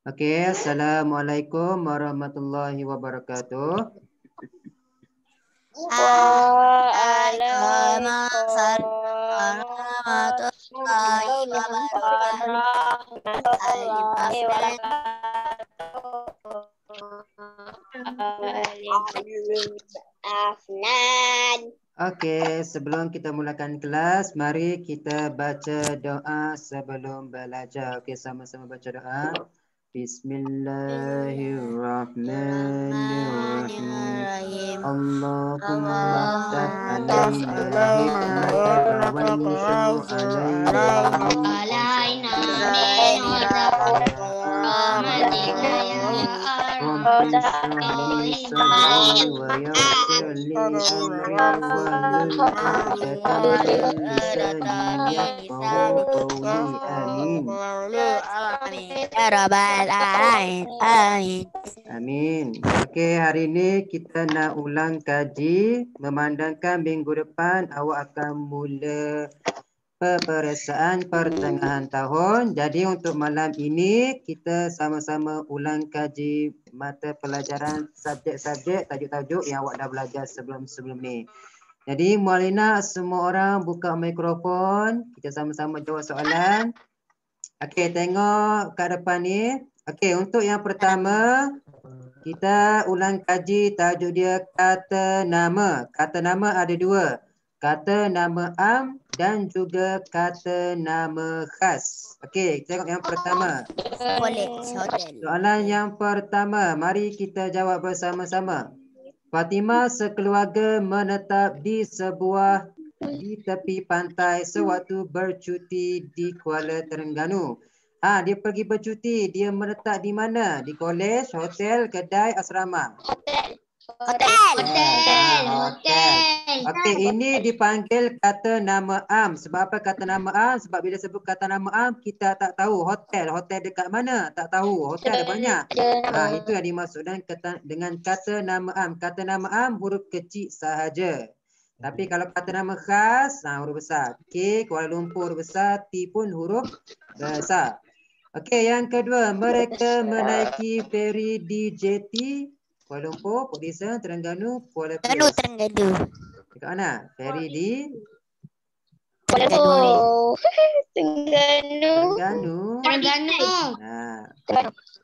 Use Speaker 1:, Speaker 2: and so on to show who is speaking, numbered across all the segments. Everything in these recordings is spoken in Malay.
Speaker 1: Okey, Assalamualaikum warahmatullahi wabarakatuh.
Speaker 2: Waalaikumsalam warahmatullahi wabarakatuh.
Speaker 1: Okey, sebelum kita mulakan kelas, mari kita baca doa sebelum belajar. Okey, sama-sama baca doa. Bismillahirrahmanirrahim. Allahumma ftah alaina hikmataka wansur alaina min rahmatika ya Rabbi shrah li sadri wa yassir li amri wahlul 'uqdatam min lisani yafqahu qawli. Amin.
Speaker 2: Ya Rabbal Alamin. Amin.
Speaker 1: Amin. Okey, hari ini kita nak ulang kaji memandangkan minggu depan awak akan mula peperiksaan pertengahan tahun. Jadi untuk malam ini kita sama-sama ulang kaji mata pelajaran subjek-subjek tajuk-tajuk yang awak dah belajar sebelum-sebelum ni. Jadi Mualina, semua orang buka mikrofon, kita sama-sama jawab soalan. Okey, tengok kat depan ni. Okey, untuk yang pertama kita ulang kaji tajuk dia kata nama. Kata nama ada dua. Kata nama am dan juga kata nama khas. Okey, tengok yang pertama. Soalan yang pertama, mari kita jawab bersama-sama. Fatimah sekeluarga menetap di tepi pantai sewaktu bercuti di Kuala Terengganu. Dia pergi bercuti, dia menetap di mana? Di kolej, hotel, kedai, asrama? Hotel. Okey, ini dipanggil kata nama am. Sebab apa kata nama am? Sebab bila sebut kata nama am, kita tak tahu hotel. Hotel dekat mana? Tak tahu. Hotel ada banyak. Itu yang dimaksudkan dengan kata nama am. Kata nama am huruf kecil sahaja. Tapi kalau kata nama khas, huruf besar. K, Kuala Lumpur huruf besar, T pun huruf besar. Okey, yang kedua, mereka menaiki feri di JT Kuala Lumpur, Port Dickson, Terengganu, Kuala Pius.
Speaker 2: Terengganu.
Speaker 1: Dekat mana? Feri di Terengganu.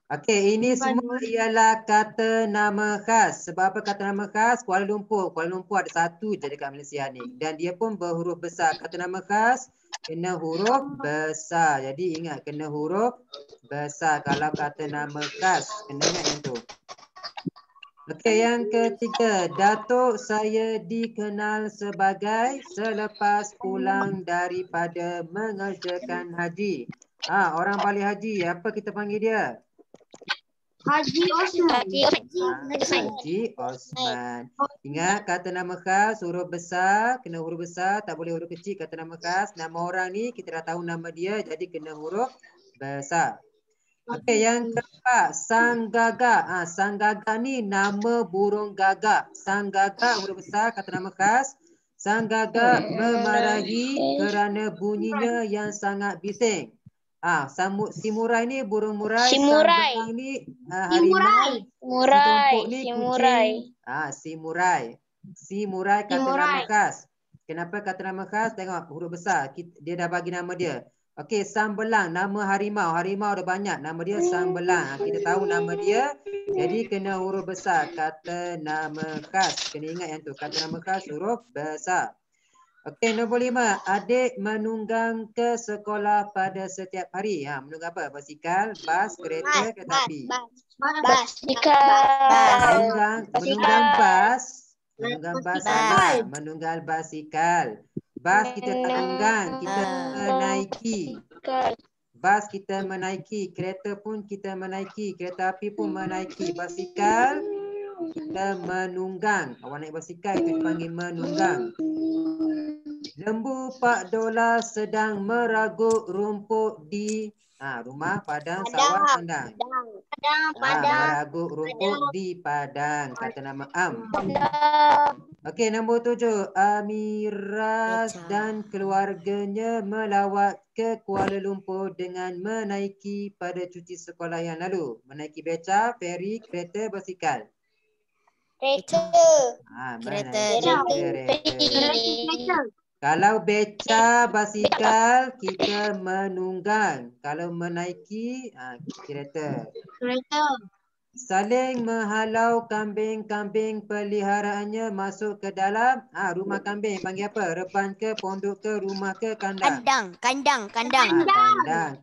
Speaker 1: Okey, ini semua ialah kata nama khas. Sebab apa kata nama khas? Kuala Lumpur. Kuala Lumpur ada satu je dekat Malaysia ni. Dan dia pun berhuruf besar. Kata nama khas kena huruf besar. Jadi ingat kena huruf besar kalau kata nama khas. Kena ingat yang tu. Okey, yang ketiga. Datuk saya dikenal sebagai selepas pulang daripada mengerjakan haji. Orang balik haji, apa kita panggil dia?
Speaker 3: Haji Osman.
Speaker 1: Haji Osman. Ingat kata nama khas huruf besar, kena huruf besar, tak boleh huruf kecil. Kata nama khas, nama orang ni kita dah tahu nama dia, jadi kena huruf besar. Okey, yang keempat, sang gagak. Sang gagak ni nama burung gagak. Sang gagak huruf besar, kata nama khas. Sang gagak memarahi kerana bunyinya yang sangat bising. Si murai ni burung murai. Sang belang ni harimau. Tumpuk ni kucing. Si murai. Si murai kata nama khas. Kenapa kata nama khas? Tengok huruf besar. Dia dah bagi nama dia. Okey, sang belang nama harimau. Harimau ada banyak. Nama dia sang belang. Kita tahu nama dia. Jadi kena huruf besar. Kata nama khas. Kena ingat yang tu. Kata nama khas huruf besar. Okey, nombor 5. Adik menunggang ke sekolah pada setiap hari. Menunggang apa? Basikal, bas, kereta, kereta api. Menunggang bas. Menunggang bas sama. Menunggang basikal. Bas kita tak tunggang, kita menaiki. Bas kita menaiki, kereta pun kita menaiki, kereta api pun menaiki, basikal kita menunggang. Awak naik basikal itu dipanggil menunggang. Lembu Pak Dola sedang meraguk rumput di rumah, padang, sawah, kandang. Meraguk rumput di padang. Kata nama am. Okey, nombor 7. Amiras
Speaker 2: Beca.
Speaker 1: dan keluarganya melawat ke Kuala Lumpur dengan menaiki pada cuti sekolah yang lalu. Menaiki beca, feri, kereta, basikal.
Speaker 2: Beca.
Speaker 1: Menaiki
Speaker 2: Kereta.
Speaker 1: kereta. Kalau beca, basikal, kita menunggang. Kalau menaiki, kereta. Saling menghalau kambing-kambing peliharaannya masuk ke dalam rumah kambing. Panggil apa? Reban ke, pondok ke, rumah ke, kandang?
Speaker 2: Kandang.
Speaker 1: Kandang.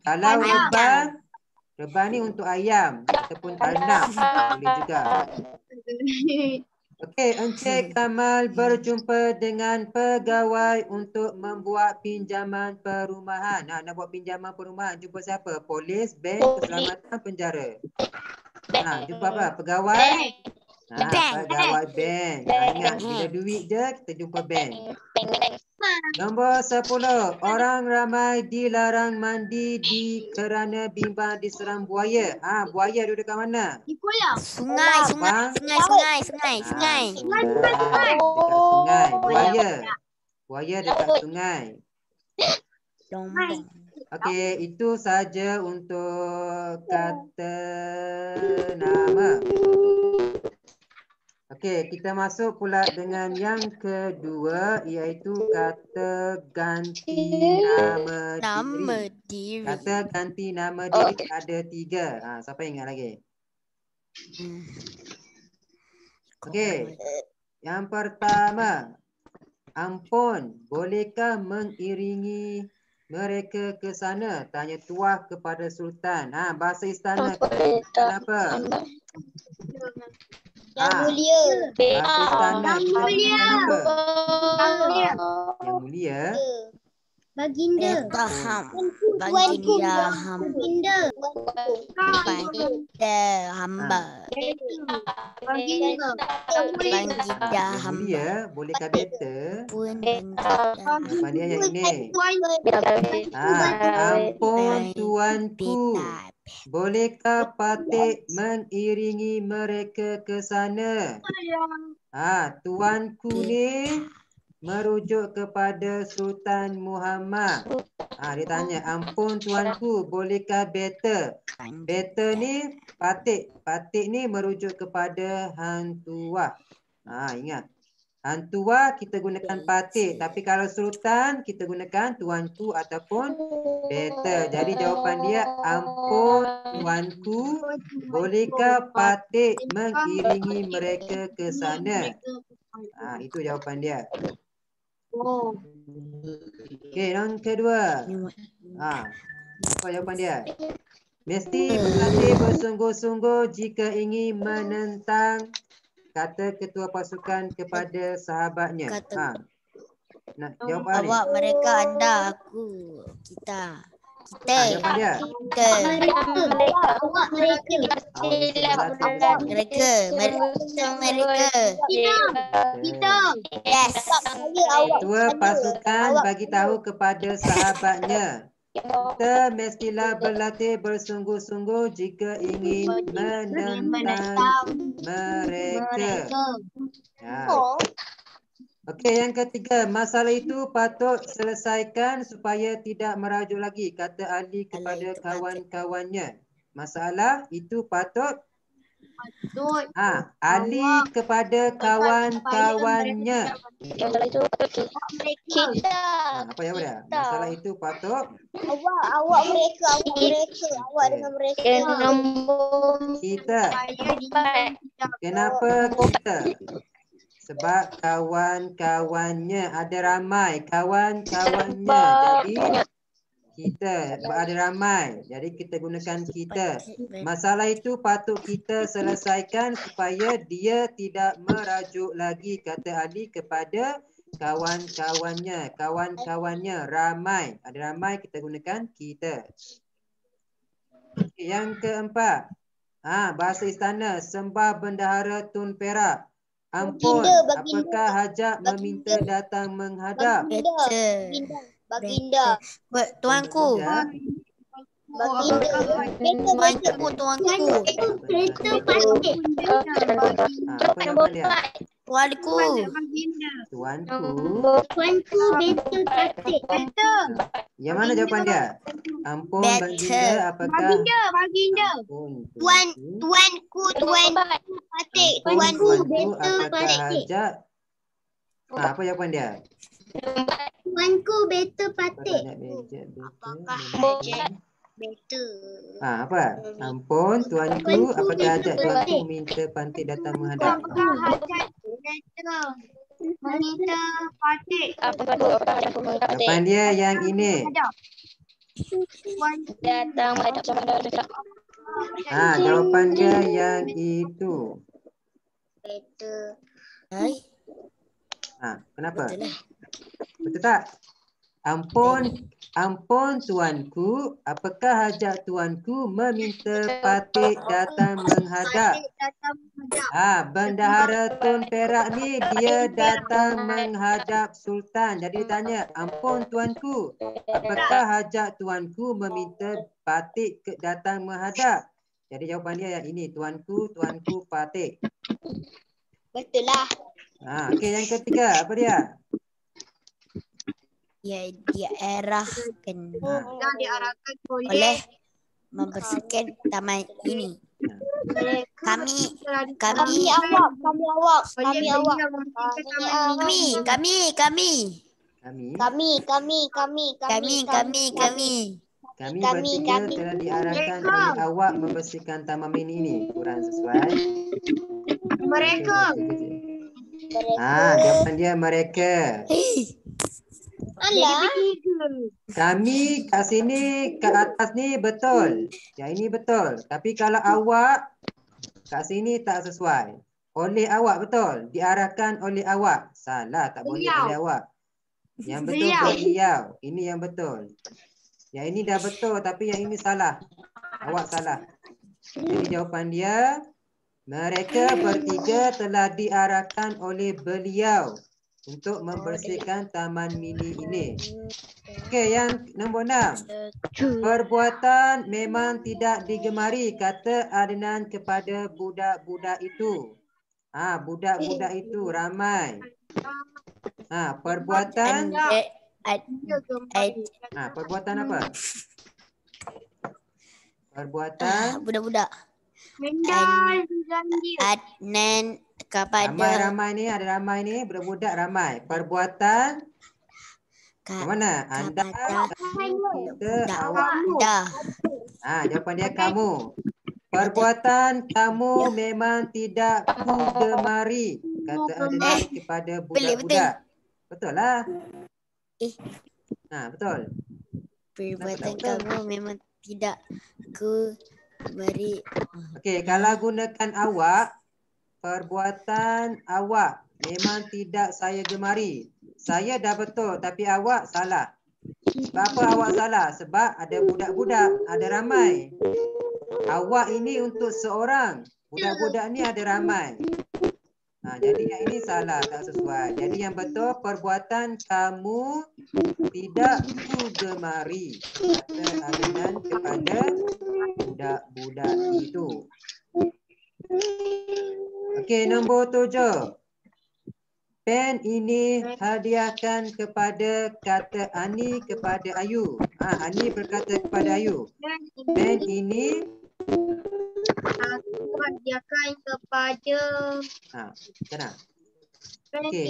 Speaker 1: Kalau reban ni untuk ayam ataupun kandang. Boleh juga. Okey, Encik Kamal berjumpa dengan pegawai untuk membuat pinjaman perumahan. Nak buat pinjaman perumahan, jumpa siapa? Polis, bank, keselamatan, penjara. Jumpa apa? Pegawai? Pegawai bank. Ingat, bila duit je, kita jumpa bank. Nombor 10. Orang ramai dilarang mandi kerana bimbang diserang buaya. Buaya duduk kat mana?
Speaker 2: Sungai.
Speaker 1: Sungai. Dekat sungai. Buaya dekat sungai.
Speaker 2: Lombong.
Speaker 1: Okey, itu saja untuk kata nama. Okey, kita masuk pula dengan yang kedua, iaitu kata ganti nama diri. Kata ganti nama diri ada 3. Siapa ingat lagi? Okey, yang pertama. Ampun, bolehkah mengiringi mereka ke sana? Tanya tuah kepada Sultan. Bahasa istana kenapa?
Speaker 4: Yang mulia.
Speaker 1: Bahasa istana kita kenapa? Yang mulia.
Speaker 3: Baginda.
Speaker 2: Baginda hamba.
Speaker 1: Yang mulia, bolehkah beta? Apa dia yang ini? Ampun tuanku, bolehkah Patik mengiringi mereka ke sana? Tuanku ni merujuk kepada Sultan Muhammad. Dia tanya, ampun tuanku, bolehkah beta? Beta ni Patik. Patik ni merujuk kepada Hang Tuah. Ingat. Hang Tuah kita gunakan Patik. Tapi kalau Sultan kita gunakan tuanku ataupun beta. Jadi jawapan dia, ampun tuanku, bolehkah Patik mengiringi mereka ke sana? Itu jawapan dia. Okey, yang kedua. Apa jawapan dia? Mesti berlatih bersungguh-sungguh jika ingin menentang kata ketua pasukan kepada sahabatnya. Nak jawab apa ni?
Speaker 2: Awak, mereka, anda, aku, kita.
Speaker 1: Jawapan dia?
Speaker 2: Mereka. Yes.
Speaker 1: Ketua pasukan bagi tahu kepada sahabatnya, kita mestilah berlatih bersungguh-sungguh jika ingin menentang mereka. Okey, yang ketiga, masalah itu patut selesaikan supaya tidak merajuk lagi, kata Ali kepada kawan-kawannya. Masalah itu patut Ali kepada kawan-kawannya. Apa yang dia? Masalah itu patut
Speaker 4: Awak mereka. Awak dengan mereka.
Speaker 1: kita. Kenapa kita? Sebab kawan-kawannya ada ramai. Kawan-kawannya. Jadi kita ada ramai. Jadi kita gunakan kita. Masalah itu patut kita selesaikan supaya dia tidak merajuk lagi, kata Ali kepada kawan-kawannya. Kawan-kawannya ramai. Ada ramai, kita gunakan kita. Yang keempat. Bahasa istana. Sembah Bendahara Tun Perak. Ampun, apakah hajat meminta datang menghadap?
Speaker 4: Baginda.
Speaker 2: Tuanku.
Speaker 3: Kereta Patik.
Speaker 1: Apa nama dia?
Speaker 2: Tuanku.
Speaker 1: Tuanku.
Speaker 3: Tuanku betul patik. Betul.
Speaker 1: Yang mana jawapan dia? Ampun baginda, apakah? Ampun
Speaker 4: Tuanku patik.
Speaker 1: Tuanku,
Speaker 3: betul
Speaker 1: apakah
Speaker 3: patik.
Speaker 1: hajat? Apa jawapan dia?
Speaker 3: Tuanku betul patik.
Speaker 1: Banyak bejat,
Speaker 4: Apakah
Speaker 1: betul.
Speaker 4: betul?
Speaker 1: Apa? Ampun tuanku, apakah hajat tuanku minta pantik datang menghadap?
Speaker 3: Meminta patik.
Speaker 1: Jawapan dia yang ini.
Speaker 4: Datang menghadap sama ada.
Speaker 1: Jawapan dia yang itu.
Speaker 4: Betul.
Speaker 2: Hai.
Speaker 1: Kenapa?
Speaker 2: Betul lah.
Speaker 1: Betul tak? Ampun tuanku, apakah hajat tuanku meminta patik datang menghadap? Bendahara Tun Perak ni dia datang menghadap Sultan. Jadi ditanya, ampun tuanku, apakah hajat tuanku meminta patik datang menghadap? Jadi jawapan dia yang ini, tuanku patik.
Speaker 4: Betul lah.
Speaker 1: Okey, yang ketiga, apa dia?
Speaker 2: Ya, diarahkan
Speaker 3: Diarahkan
Speaker 2: oleh membersihkan taman ini. Kami
Speaker 4: awak.
Speaker 1: Kami bertiga telah diarahkan oleh awak membersihkan taman mini ini. Kurang sesuai.
Speaker 3: Mereka.
Speaker 1: Jawapan dia mereka.
Speaker 4: Alah.
Speaker 1: Kami kat sini, kat atas ni betul. Yang ini betul. Tapi kalau awak, kat sini tak sesuai. Oleh awak betul. Diarahkan oleh awak. Salah, tak boleh oleh awak. Yang betul beliau. Ini yang betul. Yang ini dah betul tapi yang ini salah. Awak salah. Jadi jawapan dia, mereka bertiga telah diarahkan oleh beliau untuk membersihkan taman mini ini. Okey, yang nombor 6. Perbuatan memang tidak digemari, kata Adnan kepada budak-budak itu. Budak-budak itu ramai. Perbuatan perbuatan apa? Perbuatan
Speaker 2: budak-budak. Adnan kepada
Speaker 1: ramai ni budak-budak ramai. Perbuatan mana? Anda, kita, awak. Jawapan dia kamu. Perbuatan kamu memang tidak kugemari, kata Adnan kepada budak-budak. Betul lah. Betul.
Speaker 2: Perbuatan kamu memang tidak gemari.
Speaker 1: Okey, kalau gunakan awak, perbuatan awak memang tidak saya gemari. Saya dah betul tapi awak salah. Sebab apa awak salah? Sebab ada budak-budak, ada ramai. Awak ini untuk seorang. Budak-budak ni ada ramai. Jadi yang ini salah, tak sesuai. Jadi yang betul, perbuatan kamu tidak kugemari, kata Adnan kepada budak-budak itu. Okey, nombor 7. Pen ini hadiahkan kepada, kata Ani kepada Ayu. Ani berkata kepada Ayu, pen ini
Speaker 3: Aku hadiahkan kepada.
Speaker 1: Kenapa?
Speaker 3: Okey.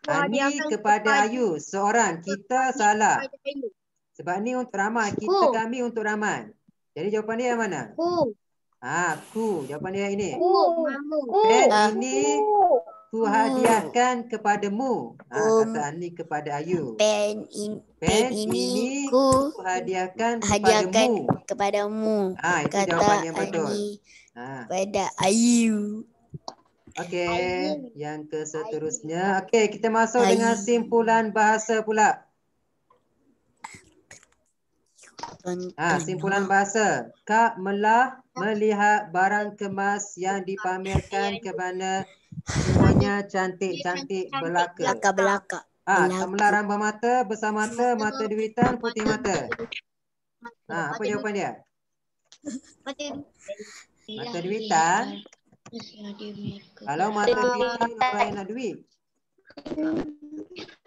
Speaker 1: Ani kepada Ayu, seorang. Kita salah. Sebab ni untuk ramai, kita kami untuk ramai. Jadi jawapan dia yang mana? Aku. Jawapan dia ini. Pen ini ku hadiahkan kepadamu. Kata Ani kepada Ayu.
Speaker 2: Pen ini ku
Speaker 1: hadiahkan
Speaker 2: kepadamu.
Speaker 1: Itu
Speaker 2: kata
Speaker 1: jawapan yang betul.
Speaker 2: Ani pada Ayu.
Speaker 1: Okey, yang ke seterusnya. Okey, kita masuk dengan simpulan bahasa pula. Simpulan bahasa. Kak Melah melihat barang kemas yang dipamerkan kerana semuanya cantik-cantik belaka.
Speaker 2: Belaka.
Speaker 1: Kak Melah rambah mata, besar mata, mata duitan, putih mata. Apa jawapan dia? Mata duitan. Kalau mata pisang orang yang nak duit.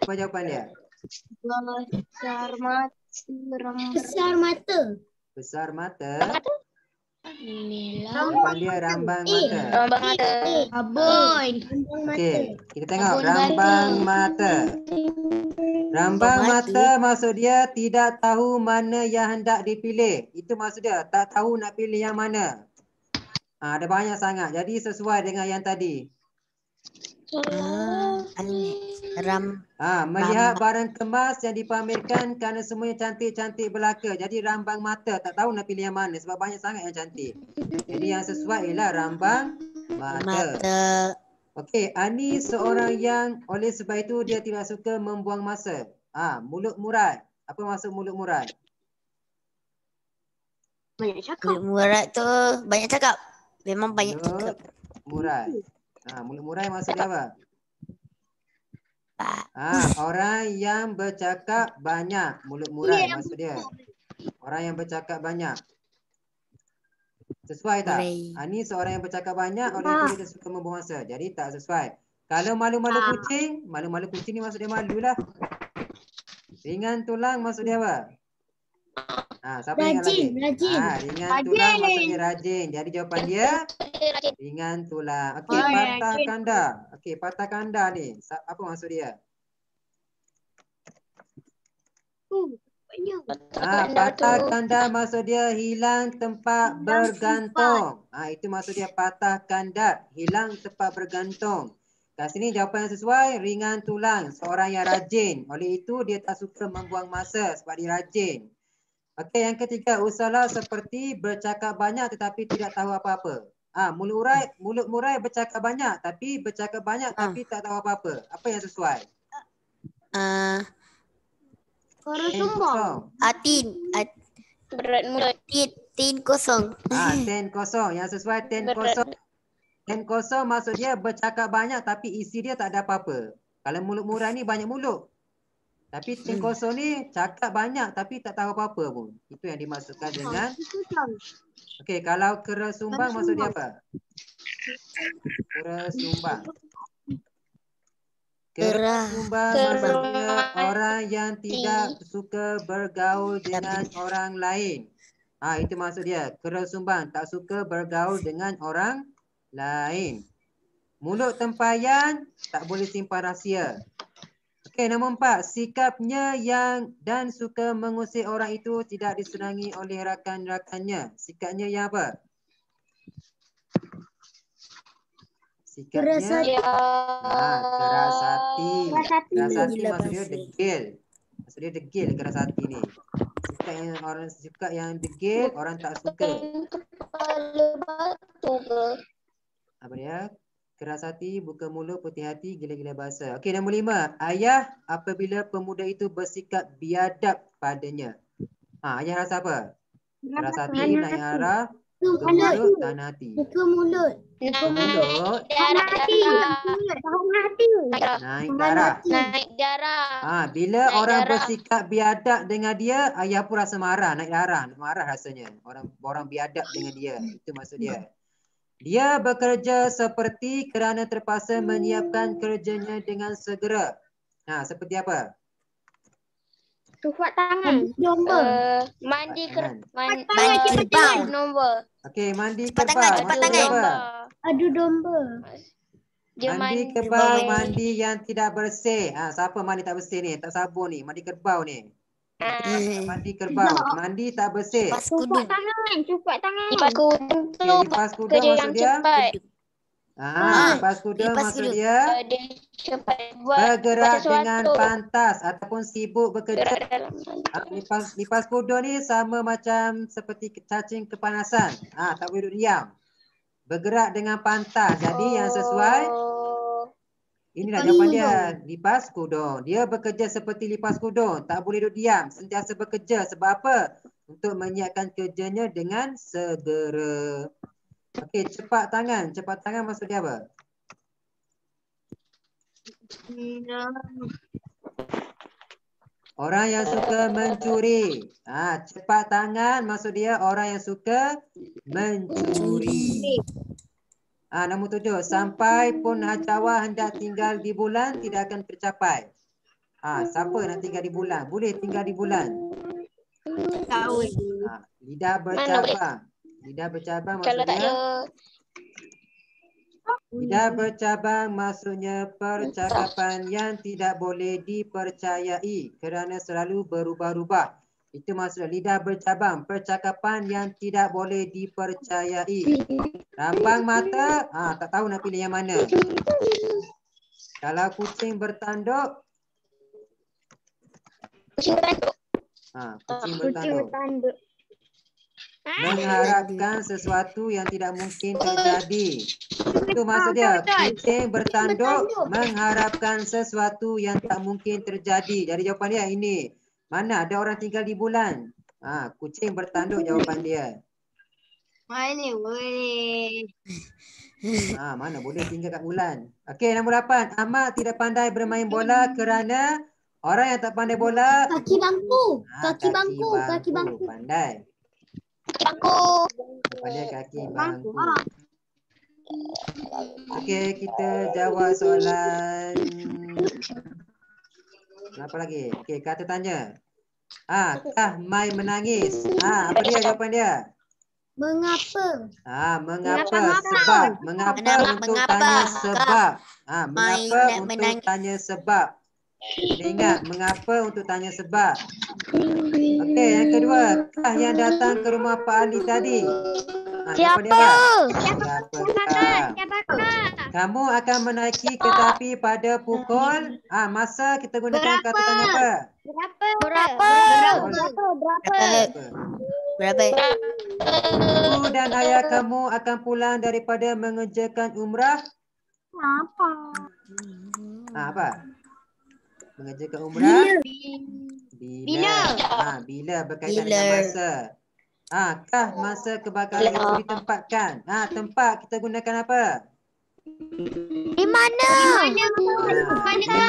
Speaker 1: Apa jawapan dia?
Speaker 3: Besar mata.
Speaker 4: Besar mata.
Speaker 1: Besar mata.
Speaker 2: Inilah.
Speaker 1: Jawapan dia rambang mata.
Speaker 3: Rambang mata.
Speaker 4: Abon.
Speaker 1: Okey, kita tengok rambang mata. Rambang mata maksud dia tidak tahu mana yang hendak dipilih. Itu maksud dia, tak tahu nak pilih yang mana. Ada banyak sangat. Jadi sesuai dengan yang tadi. Melihat barang kemas yang dipamerkan kerana semuanya cantik-cantik belaka. Jadi rambang mata, tak tahu nak pilih yang mana sebab banyak sangat yang cantik. Jadi yang sesuai ialah rambang mata. Okey, Ani seorang yang oleh sebab itu dia tidak suka membuang masa. Mulut murat. Apa maksud mulut murat?
Speaker 3: Banyak cakap.
Speaker 2: Mulut murat tu banyak cakap. Memang banyak cakap.
Speaker 1: Murat. Mulut murat maksud dia apa? Orang yang bercakap banyak. Mulut murat maksud dia. Orang yang bercakap banyak. Sesuai tak? Ani seorang yang bercakap banyak, oleh itu dia suka membuang masa. Jadi tak sesuai. Kalau malu-malu kucing ni maksud dia malu lah. Ringan tulang maksud dia apa? Siapa ingat lagi? Ringan tulang maksud dia rajin. Jadi jawapan dia ringan tulang. Okey, patah kanda. Okey, patah kanda ni. Apa maksud dia? Patah kanda maksud dia hilang tempat bergantung. Itu maksud dia patah kanda, hilang tempat bergantung. Kat sini jawapan yang sesuai, ringan tulang, seorang yang rajin. Oleh itu dia tak suka membuang masa sebab dia rajin. Okey, yang ketiga, usahalah seperti bercakap banyak tetapi tidak tahu apa-apa. Mulut murai bercakap banyak tapi tapi tak tahu apa-apa. Apa yang sesuai?
Speaker 3: Suara sumbang.
Speaker 2: Berat mulut. Tin kosong.
Speaker 1: Ten kosong. Yang sesuai ten kosong. Ten kosong maksud dia bercakap banyak tapi isi dia tak ada apa-apa. Kalau mulut murai ni banyak mulut. Tapi ten kosong ni cakap banyak tapi tak tahu apa-apa pun. Itu yang dimaksudkan dengan. Okey, kalau kera sumbang maksud dia apa? Kera sumbang. Kera sumbang maksudnya orang yang tidak suka bergaul dengan orang lain. Itu maksud dia. Kera sumbang tak suka bergaul dengan orang lain. Mulut tempayan tak boleh simpan rahsia. Okey, nombor 4. Sikapnya yang dan suka mengusik orang itu tidak disenangi oleh rakan-rakannya. Sikapnya yang apa? Sikapnya keras hati. Keras hati maksud dia degil. Maksud dia degil keras hati ni. Sikap yang degil orang tak suka. Apa dia? Keras hati, buka mulut, putih hati, gila-gila bahasa. Okey, nombor 5. Ayah apabila pemuda itu bersikap biadab padanya. Ayah rasa apa? Keras hati, naik arah, buka mulut, tahan hati.
Speaker 4: Buka mulut.
Speaker 1: Buka mulut, naik darah.
Speaker 3: Naik darah.
Speaker 1: Bila
Speaker 3: Naik
Speaker 1: orang
Speaker 3: darah.
Speaker 1: bersikap biadab dengan dia, ayah pun rasa marah, naik darah. Marah rasanya. Orang biadab dengan dia. Itu maksud dia. Dia bekerja seperti kerana terpaksa menyiapkan kerjanya dengan segera. Seperti apa?
Speaker 3: Tupak tangan.
Speaker 4: Domba.
Speaker 3: Mandi
Speaker 1: Tangan.
Speaker 3: kerbau. Nombor.
Speaker 1: Okey, mandi
Speaker 2: Cepat
Speaker 1: kerbau.
Speaker 2: tangan, cepat
Speaker 1: Maksud dia
Speaker 2: tangan.
Speaker 1: apa?
Speaker 4: Adu domba.
Speaker 3: Dia
Speaker 1: Mandi kerbau, mandi yang tidak bersih. Siapa mandi tak bersih ni? Tak sabun ni. Mandi kerbau ni. Mandi kerbau. Mandi tak bersih.
Speaker 2: Pas
Speaker 3: Tupak
Speaker 2: kudung.
Speaker 3: tangan. Tupak tangan. Lipat kudung tu.
Speaker 1: Okey, lipas kuda
Speaker 3: Kerja
Speaker 1: maksud
Speaker 3: yang
Speaker 1: dia.
Speaker 3: cepat.
Speaker 1: Lipas kuda
Speaker 2: lipas
Speaker 1: maksud
Speaker 2: kuda.
Speaker 1: dia
Speaker 3: Dia cepat buat
Speaker 1: bergerak
Speaker 3: sesuatu.
Speaker 1: dengan pantas ataupun sibuk bekerja.
Speaker 3: Gerak dalam
Speaker 1: Lipas kuda ni sama macam seperti cacing kepanasan. Tak boleh duduk diam. Bergerak dengan pantas. Jadi yang sesuai, inilah jawapan dia. Lipas kudung. Dia bekerja seperti lipas kudung. Tak boleh duduk diam. Sentiasa bekerja. Sebab apa? Untuk menyiapkan kerjanya dengan segera. Okey, cepat tangan. Cepat tangan maksud dia apa? Orang yang suka mencuri. Cepat tangan maksud dia orang yang suka mencuri. Nombor 7. Sampai pun hajawa hendak tinggal di bulan tidak akan tercapai. Siapa nak tinggal di bulan? Boleh tinggal di bulan.
Speaker 2: Tahu.
Speaker 1: Lidah bercabang. Lidah bercabang
Speaker 3: Kalau tak
Speaker 1: maksudnya
Speaker 3: ada.
Speaker 1: lidah bercabang maksudnya percakapan yang tidak boleh dipercayai kerana selalu berubah-ubah. Itu maksudnya lidah bercabang, percakapan yang tidak boleh dipercayai. Rambang mata, tak tahu nak pilih yang mana. Kalau kucing bertanduk,
Speaker 3: Kucing bertanduk.
Speaker 1: kucing bertanduk. Mengharapkan sesuatu yang tidak mungkin terjadi. Itu maksud dia. Kucing bertanduk mengharapkan sesuatu yang tak mungkin terjadi. Jadi jawapan dia ini. Mana ada orang tinggal di bulan? Kucing bertanduk jawapan dia.
Speaker 3: Mana boleh.
Speaker 1: Mana boleh tinggal kat bulan. Okey, nombor 8. Ahmad tidak pandai bermain bola kerana orang yang tak pandai bola.
Speaker 4: Kaki bangku.
Speaker 1: Kaki bangku. Pandai.
Speaker 3: Aku.
Speaker 1: Jawapan dia kaki bangku. Okey, kita jawab soalan. Apa lagi? Okey, kata tanya. Kah Mai menangis? Apa dia jawapan dia?
Speaker 4: Mengapa?
Speaker 1: Mengapa? Sebab. Mengapa untuk tanya sebab? Mengapa untuk tanya sebab? Ingat, mengapa untuk tanya sebab? Okey, yang kedua. Kah yang datang ke rumah Pak Ali tadi?
Speaker 3: Siapa?
Speaker 1: Siapakah? Kamu akan menaiki kereta api pada pukul masa kita gunakan kata tanya apa?
Speaker 3: Berapa?
Speaker 2: Berapa?
Speaker 1: Ibu dan ayah kamu akan pulang daripada mengerjakan umrah? Apa? Mengerjakan umrah? Bila? Bila berkaitan dengan masa. Kah masa kebakaran itu ditempatkan? Tempat kita gunakan apa?
Speaker 3: Di mana?
Speaker 1: Di mana?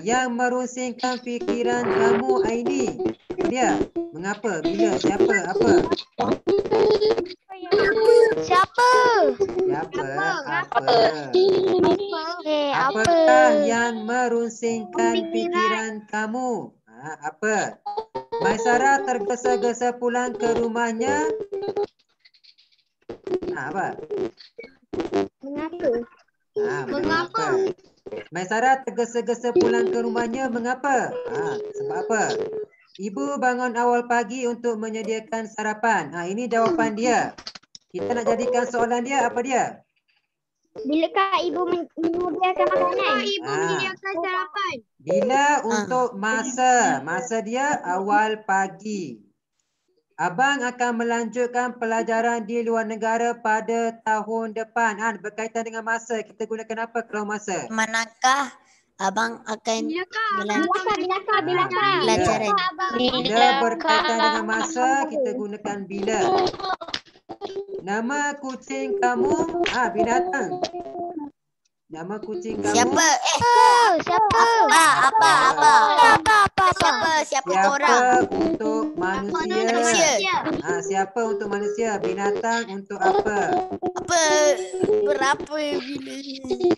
Speaker 1: Yang merusingkan fikiran kamu Aini. Dia. Mengapa? Bila? Siapa? Apa?
Speaker 3: Siapa?
Speaker 1: Apa? Apakah yang merusingkan fikiran kamu? Apa? Maisarah tergesa-gesa pulang ke rumahnya. Apa? Mengapa? Maisarah tergesa-gesa pulang ke rumahnya. Mengapa? Sebab apa? Ibu bangun awal pagi untuk menyediakan sarapan. Ini jawapan dia. Kita nak jadikan soalan dia. Apa dia?
Speaker 3: Bilakah ibu menyediakan makanan? Ibu menyediakan sarapan.
Speaker 1: Bila untuk masa. Masa dia awal pagi. Abang akan melanjutkan pelajaran di luar negara pada tahun depan. Berkaitan dengan masa. Kita gunakan apa kalau masa?
Speaker 2: Manakah abang akan
Speaker 3: Bilakah?
Speaker 2: pelajaran?
Speaker 1: Bila berkaitan dengan masa, kita gunakan bila. Nama kucing kamu? Binatang. Nama kucing kamu?
Speaker 2: Siapa?
Speaker 3: Siapa?
Speaker 2: Siapa
Speaker 1: Siapa
Speaker 2: orang?
Speaker 1: untuk manusia? Siapa untuk manusia? Binatang untuk apa?
Speaker 2: Berapa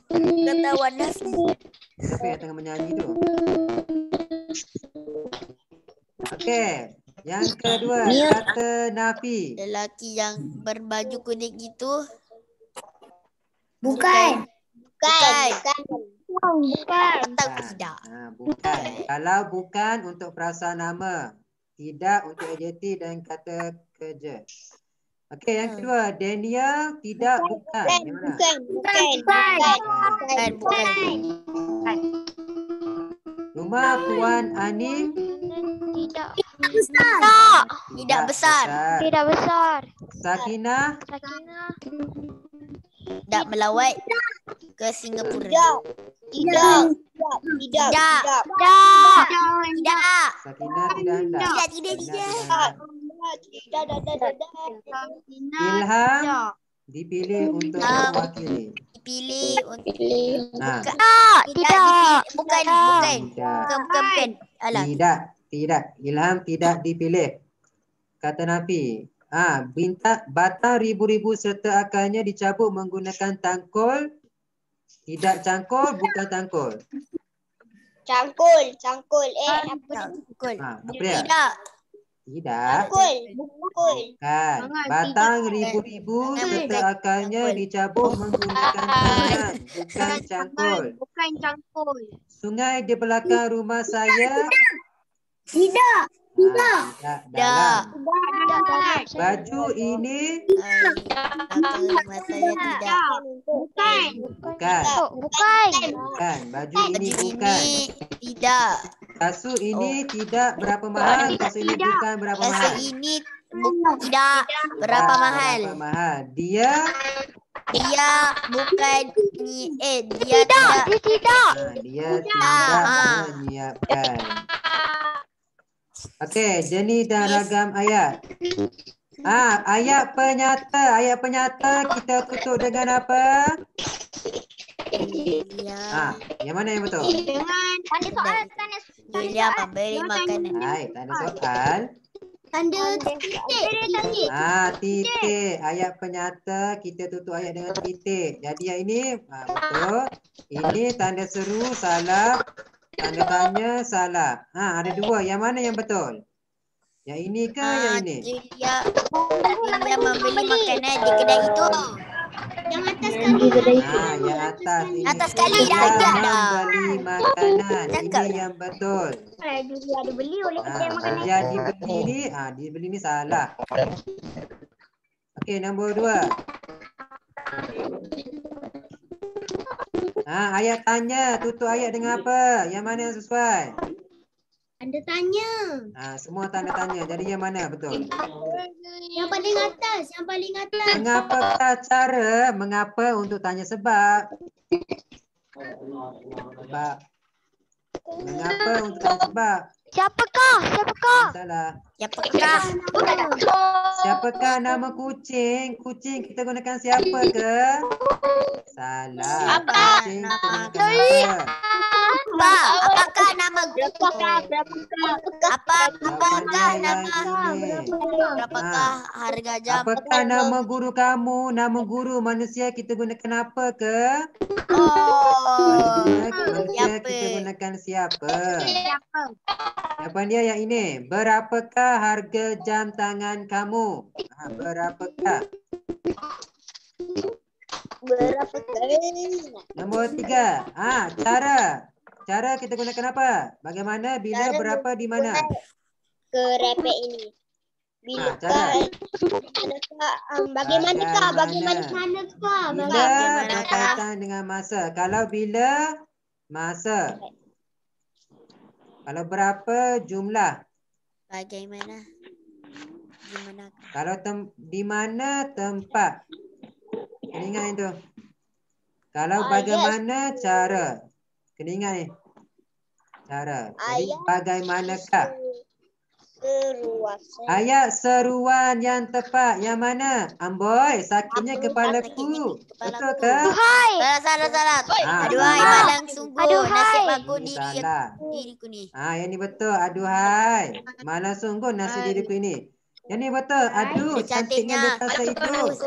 Speaker 2: bila kata Wanas ni?
Speaker 1: Siapa yang tengah menyanyi tu? Okey. Yang kedua, kata Nafi.
Speaker 2: Lelaki yang berbaju kuning itu.
Speaker 4: Bukan.
Speaker 2: Atau tidak?
Speaker 1: Bukan. Kalau bukan untuk perasaan nama. Tidak untuk adjektif dan kata kerja. Okey, yang kedua. Daniel tidak bukan. Yang mana?
Speaker 2: Bukan.
Speaker 1: Rumah Puan Anim.
Speaker 2: Tidak besar.
Speaker 1: Sakinah.
Speaker 2: Tidak melawat ke Singapura.
Speaker 4: Tidak.
Speaker 1: Sakinah tidak hendak.
Speaker 2: Tidak.
Speaker 1: Ilham dipilih untuk mewakili.
Speaker 2: Dipilih untuk bukan. Alah.
Speaker 1: Tidak. Ilham tidak dipilih. Kata Nafi. Batang ribu-ribu serta akarnya dicabut menggunakan tangkul. Tidak cangkul, bukan tangkul.
Speaker 4: Cangkul. Apa
Speaker 2: Cangkul.
Speaker 1: Apa dia?
Speaker 2: Tidak.
Speaker 1: Tidak.
Speaker 4: Cangkul.
Speaker 1: Kan. Batang ribu-ribu serta akarnya dicabut menggunakan tangan, bukan cangkul.
Speaker 3: Bukan cangkul.
Speaker 1: Sungai di belakang rumah saya.
Speaker 3: Tidak.
Speaker 1: Tidak dalam.
Speaker 2: Tidak.
Speaker 1: Baju ini
Speaker 2: Saya tidak.
Speaker 3: Bukan.
Speaker 1: bukan. Bukan. Baju ini
Speaker 2: Baju
Speaker 1: bukan.
Speaker 2: ini tidak.
Speaker 1: Kasut ini tidak berapa mahal. Kasut ini bukan berapa mahal.
Speaker 2: Kasut ini tidak berapa mahal.
Speaker 1: Berapa mahal. Dia
Speaker 2: bukan dia tidak.
Speaker 1: dia tidak menyiapkan. Okey, jenis dan ragam ayat. Ayat penyata. Ayat penyata kita tutup dengan apa? Yang mana yang betul?
Speaker 3: Dengan tanda soal.
Speaker 2: Dia memberi makanan.
Speaker 1: Baik, tanda soal.
Speaker 3: Tanda titik.
Speaker 1: Titik. Ayat penyata kita tutup ayat dengan titik. Jadi yang ini betul. Ini tanda seru salah. Tanda tanya salah. Ada dua. Yang mana yang betul? Yang ini ke yang ini?
Speaker 2: Dia membeli makanan di kedai itu.
Speaker 3: Yang atas kali.
Speaker 1: Yang atas ini.
Speaker 2: Atas kali dah
Speaker 1: Dia
Speaker 2: ajak dah.
Speaker 1: membeli makanan.
Speaker 2: Cakap
Speaker 1: Ini yang betul.
Speaker 3: Dia ada beli oleh kita yang makan.
Speaker 1: Dia dibeli ni. Dibeli ni salah. Okey, nombor 2. Ayat tanya. Tutup ayat dengan apa? Yang mana yang sesuai?
Speaker 3: Tanda tanya.
Speaker 1: Semua tanda tanya. Jadi yang mana betul?
Speaker 3: Yang paling atas.
Speaker 1: Mengapakah cara? Mengapa untuk tanya sebab? Mengapa untuk tanya sebab?
Speaker 3: Siapakah?
Speaker 1: Salah.
Speaker 2: Siapakah?
Speaker 1: Siapakah nama kucing? Kucing kita gunakan siapa ke? Salah. Kucing kita gunakan apa?
Speaker 2: Apakah nama
Speaker 3: Berapakah
Speaker 2: Berapakah harga jam?
Speaker 1: Apakah nama guru kamu? Nama guru manusia kita gunakan apa ke? Manusia kita gunakan siapa? Jawapan dia yang ini. Berapakah harga jam tangan kamu? Berapakah? Nombor 3. Cara kita gunakan apa? Bagaimana, bila, berapa, di mana?
Speaker 4: Kerepek ini. Bagaimanakah?
Speaker 1: Bila berkaitan dengan masa. Kalau bila, masa. Kalau berapa, jumlah.
Speaker 2: Bagaimana? Gimana?
Speaker 1: Kalau di mana, tempat. Kena ingat itu. Kalau bagaimana, cara. Kena ingat ni. Cara. Jadi bagaimanakah? Ayat seruan yang tepat. Yang mana? Amboy, sakitnya kepalaku. Betul ke?
Speaker 2: Salah. Aduhai malang sungguh. Nasib aku diriku ni.
Speaker 1: Yang ni betul. Aduhai malang sungguh nasib diriku ini. Yang ni betul. Aduh, cantiknya lukisan itu.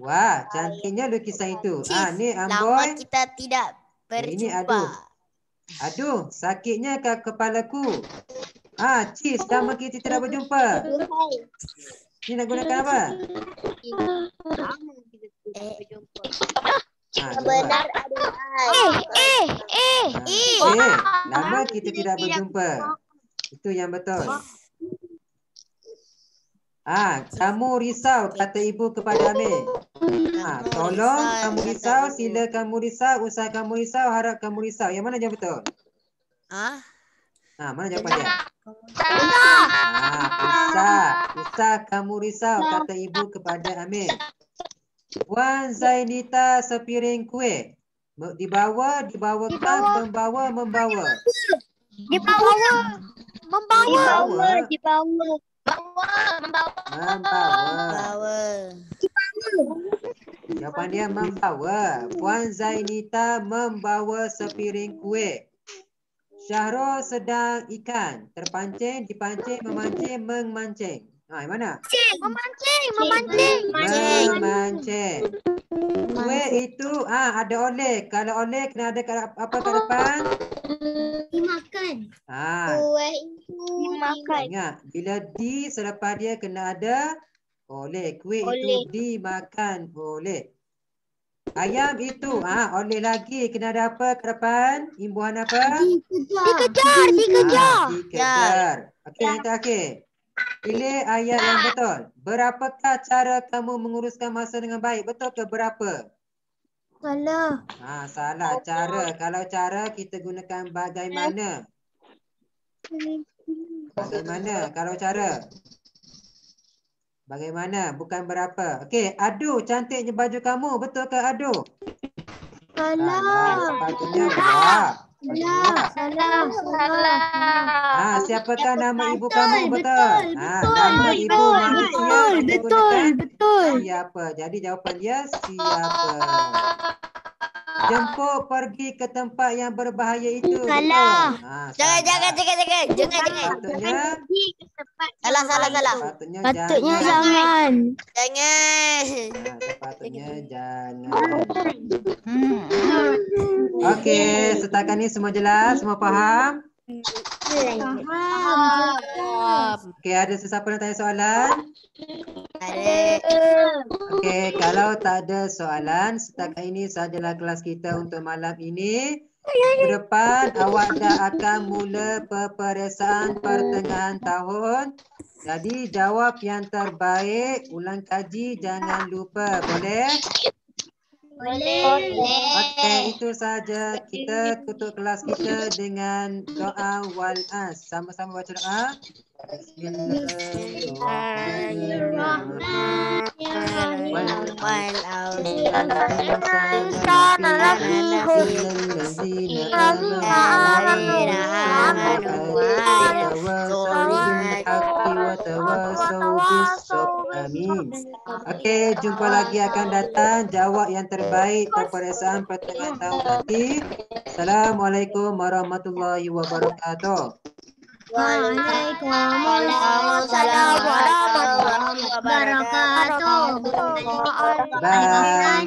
Speaker 1: Wah, cantiknya lukisan itu. Ni Amboy.
Speaker 2: Lama kita tidak
Speaker 1: Ini
Speaker 2: berjumpa.
Speaker 1: aduh, sakitnya ke kepalaku. Cis, lama kita tidak berjumpa. Ni nak gunakan apa?
Speaker 4: Benar
Speaker 1: lama kita tidak berjumpa. Itu yang betul. Kamu risau, kata ibu kepada Amir. Tolong kamu risau, sila kamu risau, usah kamu risau, harap kamu risau. Yang mana yang betul? Mana jawapannya? Usah kamu risau, kata ibu kepada Amir. Puan Zainita sepiring kuih. Dibawa, dibawakan, membawa. Jawapan dia membawa. Puan Zainita membawa sepiring kuih. Syahrul sedang ikan. Terpancing, dipancing, memancing, memancing. Yang mana?
Speaker 3: Memancing.
Speaker 1: Memancing. Kuih itu ada oleh. Kalau oleh kena ada apa kat depan?
Speaker 3: Dimakan.
Speaker 4: Kue itu dimakan.
Speaker 1: Ingat, bila di selepas dia kena ada oleh. Kuih itu dimakan oleh. Ayam itu oleh lagi kena ada apa ke depan? Imbuhan apa? Dikejar. Okey, yang terakhir. Pilih ayat yang betul. Berapakah cara kamu menguruskan masa dengan baik? Betul ke berapa?
Speaker 3: Salah.
Speaker 1: Salah cara. Kalau cara kita gunakan bagaimana? Bagaimana kalau cara? Bagaimana? Bukan berapa. Okey, Adu, cantiknya baju kamu. Betul ke Adu? Salah. Sepatutnya wah.
Speaker 3: Salah.
Speaker 1: Siapakah nama ibu kamu? Betul. Nama ibu manusia kita gunakan siapa. Jadi jawapan dia siapa. Jemput pergi ke tempat yang berbahaya itu.
Speaker 3: Salah.
Speaker 1: Betul.
Speaker 2: Jangan.
Speaker 1: Sepatutnya
Speaker 2: Salah.
Speaker 1: Sepatutnya jangan.
Speaker 2: Jangan.
Speaker 1: Sepatutnya jangan. Okey, setakat ni semua jelas, semua faham? Okey, ada sesiapa nak tanya soalan? Okey, kalau tak ada soalan, setakat ini sajalah kelas kita untuk malam ini. Minggu depan awak dah akan mula peperiksaan pertengahan tahun. Jadi jawab yang terbaik, ulang kaji, jangan lupa. Boleh?
Speaker 3: Boleh.
Speaker 1: Okey, itu saja. Kita tutup kelas kita dengan doa wal as. Sama-sama baca doa. Okey, jumpa lagi akan datang. Jawab yang terbaik peperiksaan pertengahan tahun nanti. Assalamualaikum warahmatullahi wabarakatuh.
Speaker 3: Waalaikumsalam warahmatullahi wabarakatuh.
Speaker 1: Bye.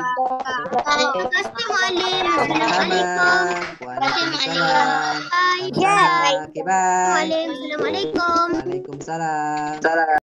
Speaker 3: Assalamualaikum.
Speaker 1: Waalaikumsalam. Okey, bye.
Speaker 3: Waalaikumsalam.
Speaker 1: Waalaikumsalam.